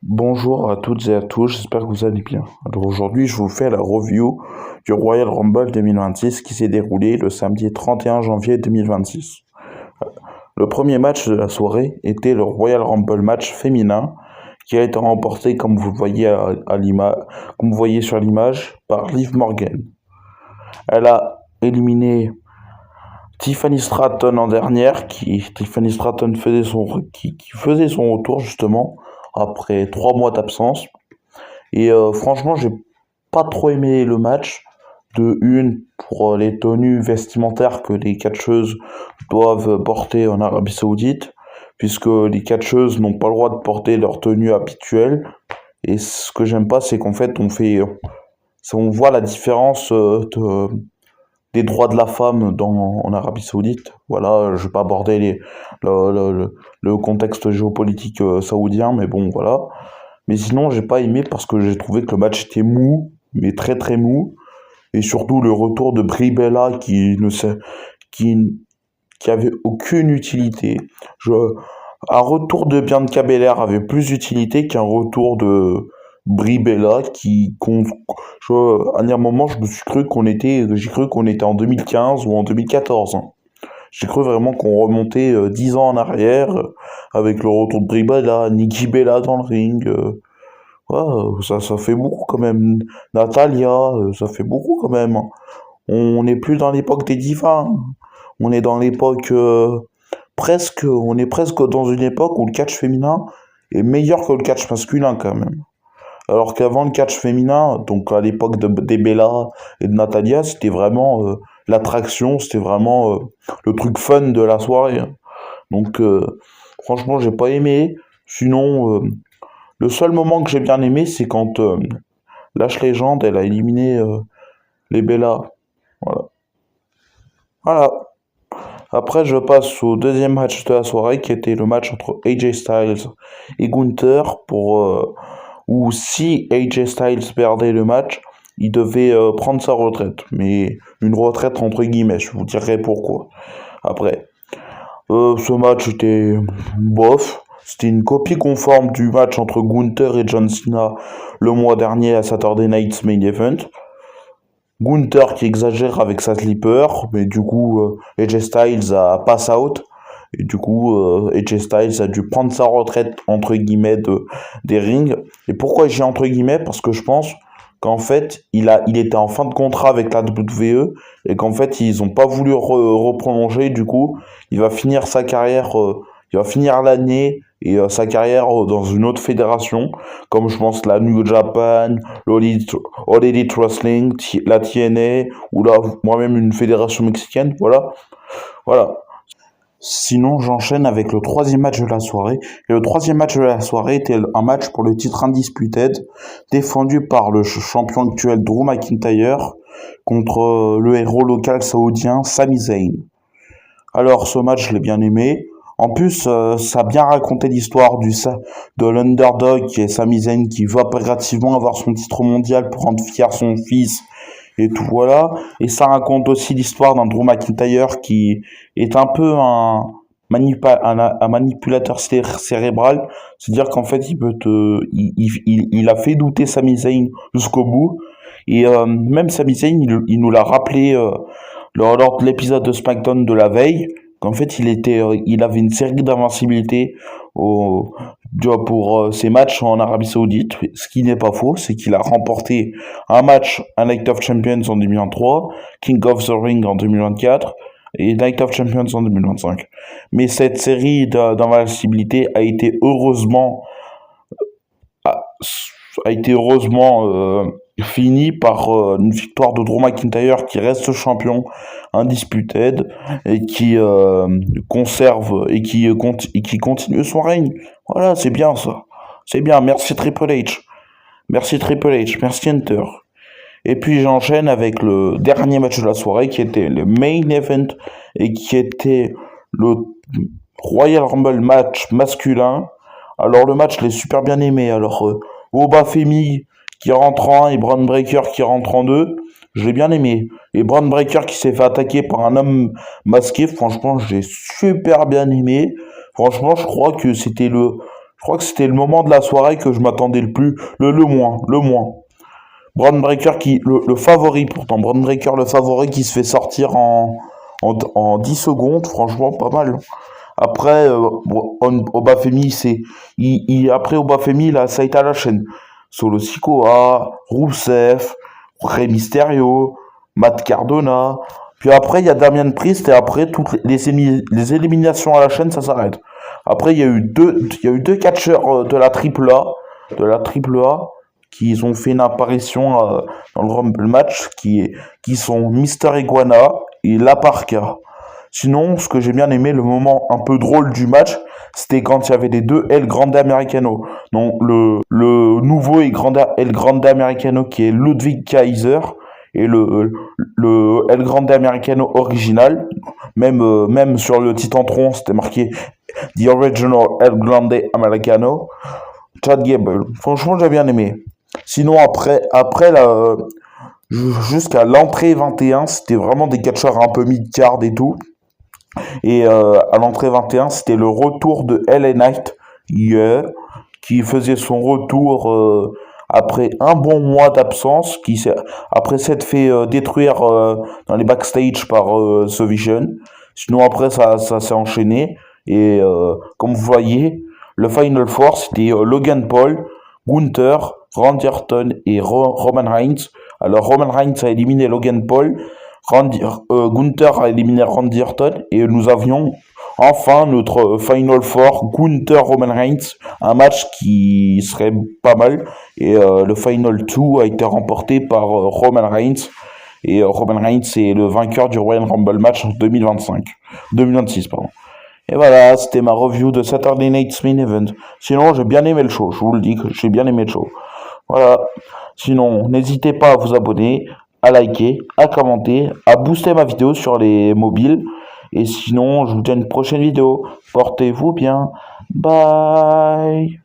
Bonjour à toutes et à tous, j'espère que vous allez bien. Alors aujourd'hui, je vous fais la review du Royal Rumble 2026 qui s'est déroulé le samedi 31 janvier 2026. Le premier match de la soirée était le Royal Rumble match féminin qui a été remporté, comme vous le voyez comme vous voyez sur l'image, par Liv Morgan. Elle a éliminé Tiffany Stratton en dernière, Tiffany Stratton qui faisait son retour justement après 3 mois d'absence. Et franchement, j'ai pas trop aimé le match. De une, pour les tenues vestimentaires que les catcheuses doivent porter en Arabie Saoudite, puisque les catcheuses n'ont pas le droit de porter leur tenue habituelle. Et ce que j'aime pas, c'est qu'en fait, on voit la différence des droits de la femme en Arabie Saoudite. Voilà, je vais pas aborder le contexte géopolitique saoudien, mais bon, voilà. Mais sinon, j'ai pas aimé parce que j'ai trouvé que le match était mou, mais très très mou. Et surtout le retour de Brie Bella qui, qui avait aucune utilité. Je, un retour de Bianca Belair avait plus d'utilité qu'un retour de Brie Bella à un moment, j'ai cru qu'on était en 2015 ou en 2014. Hein. J'ai cru vraiment qu'on remontait 10 ans en arrière avec le retour de Brie Bella, Nikki Bella dans le ring. Ouais, ça fait beaucoup quand même. Natalia, ça fait beaucoup quand même. On n'est plus dans l'époque des divas. Hein. On est dans l'époque on est presque dans une époque où le catch féminin est meilleur que le catch masculin quand même. Alors qu'avant le catch féminin, donc à l'époque des Bella et de Natalia, c'était vraiment l'attraction, c'était vraiment le truc fun de la soirée. Hein. Donc franchement, j'ai pas aimé. Sinon, le seul moment que j'ai bien aimé, c'est quand Lash Legend, elle a éliminé les Bella. Voilà. Voilà. Après, je passe au deuxième match de la soirée, qui était le match entre AJ Styles et Gunther, où si AJ Styles perdait le match, il devait prendre sa retraite. Mais une retraite entre guillemets, je vous dirai pourquoi. Après, ce match était bof. C'était une copie conforme du match entre Gunther et John Cena le mois dernier à Saturday Night's Main Event. Gunther qui exagère avec sa slipper, mais du coup, AJ Styles a pass out. Et du coup, AJ Styles a dû prendre sa retraite, entre guillemets, des rings. Et pourquoi j'ai entre guillemets? Parce que je pense qu'en fait, il était en fin de contrat avec la WWE et qu'en fait, ils ont pas voulu reprolonger. Du coup, il va finir sa carrière, il va finir l'année et sa carrière dans une autre fédération, comme je pense la New Japan, All Elite Wrestling, la TNA, ou là, moi-même une fédération mexicaine, voilà. Voilà. Sinon, j'enchaîne avec le troisième match de la soirée. Et le troisième match de la soirée était un match pour le titre Undisputed, défendu par le champion actuel Drew McIntyre contre le héros local saoudien Sami Zayn. Alors, ce match, je l'ai bien aimé. En plus, ça a bien raconté l'histoire de l'underdog qui est Sami Zayn qui veut impérativement avoir son titre mondial pour rendre fier son fils et tout voilà. Et ça raconte aussi l'histoire d'un Drew McIntyre qui est un peu un manipulateur cérébral. C'est-à-dire qu'en fait, il a fait douter Sami Zayn jusqu'au bout. Et même Sami Zayn, il nous l'a rappelé lors de l'épisode de SmackDown de la veille, qu'en fait, il avait une série d'invincibilité pour ses matchs en Arabie Saoudite. Ce qui n'est pas faux, c'est qu'il a remporté un match à Night of Champions en 2023, King of the Ring en 2024 et Night of Champions en 2025. Mais cette série d'invincibilité a, a été heureusement fini par une victoire de Drew McIntyre qui reste champion undisputed et qui conserve et qui continue son règne. Voilà, c'est bien ça. C'est bien. Merci Triple H. Merci Triple H. Merci Enter. Et puis j'enchaîne avec le dernier match de la soirée qui était le main event et qui était le Royal Rumble match masculin. Alors le match, je l'ai super bien aimé. Alors Oba Femi qui rentre en 1 et Braun Breaker qui rentre en 2, je l'ai bien aimé. Et Braun Breaker qui s'est fait attaquer par un homme masqué, franchement, j'ai super bien aimé. Franchement, je crois que c'était Je crois que c'était le moment de la soirée que je m'attendais le moins. Braun Breaker le favori pourtant, Braun Breaker le favori qui se fait sortir en 10 secondes, franchement pas mal. Après, Obafemi, après Obafemi, là, ça a été à la chaîne. Solo Sikoa, Rousseff, Rey Mysterio, Matt Cardona. Puis après, il y a Damien Priest et après, toutes les éliminations à la chaîne, ça s'arrête. Après, il y a eu deux catcheurs de la AAA, qui ont fait une apparition dans le Rumble match, qui sont Mister Iguana et La Parka. Sinon, ce que j'ai bien aimé, le moment un peu drôle du match, c'était quand il y avait les deux El Grande Americano. Donc le nouveau El Grande Americano qui est Ludwig Kaiser et le El Grande Americano original. Même sur le Titantron, c'était marqué The Original El Grande Americano. Chad Gable. Franchement, j'ai bien aimé. Sinon, jusqu'à l'entrée 21, c'était vraiment des catcheurs un peu mid-card et tout. Et à l'entrée 21, c'était le retour de LA Knight, qui faisait son retour après un bon mois d'absence, après s'être fait détruire dans les backstage par The Vision. Sinon après ça s'est enchaîné. Et comme vous voyez, le Final Four, c'était Logan Paul, Gunther, Randy Orton et Roman Reigns. Alors Roman Reigns a éliminé Logan Paul, Gunther a éliminé Randy Orton et nous avions enfin notre Final Four, Gunther Roman Reigns, un match qui serait pas mal. Et le Final 2 a été remporté par Roman Reigns. Et Roman Reigns est le vainqueur du Royal Rumble match en 2026, pardon. Et voilà, c'était ma review de Saturday Night's Main Event. Sinon, j'ai bien aimé le show, je vous le dis que j'ai bien aimé le show. Voilà. Sinon, n'hésitez pas à vous abonner, à liker, à commenter, à booster ma vidéo sur les mobiles. Et sinon, je vous dis à une prochaine vidéo. Portez-vous bien. Bye.